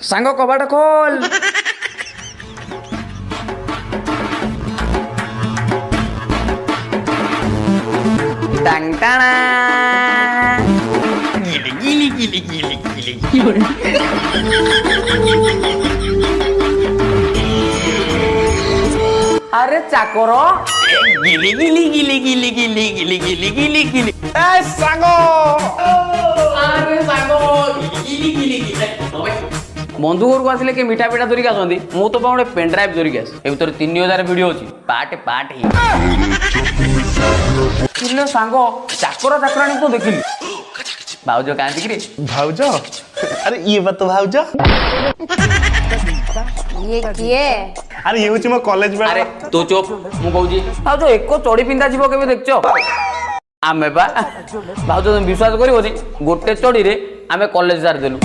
सांग कबाट खोल टांगटाणा गिली गिली गिली गिली गिली अरे चाकोर गिली गिली गिली गिली गिली गिली गिली गिली गिली ए सांगो अरे सांगो गिली गिली गिली बंधु घर को आसिले के मिठा पिठा धरिक आसती मु तो गोटे पेन ड्राइव धरिक आस ए भीतर 3000 वीडियो अच्छी पार्ट पार्ट ही सांग चाकर चाकराणी तो देखिली भाउज कांदी कि भाउज अरे ये बात तो भाउज ये किए अरे ये होची मो कॉलेज में अरे तू चुप मु कहूची भाउज एको चढ़ी पिंधा जीव केबे देखछो आमे बा भाउज तुम विश्वास करिवोनी गोटे चढ़ी रे आमे कॉलेज सार देलु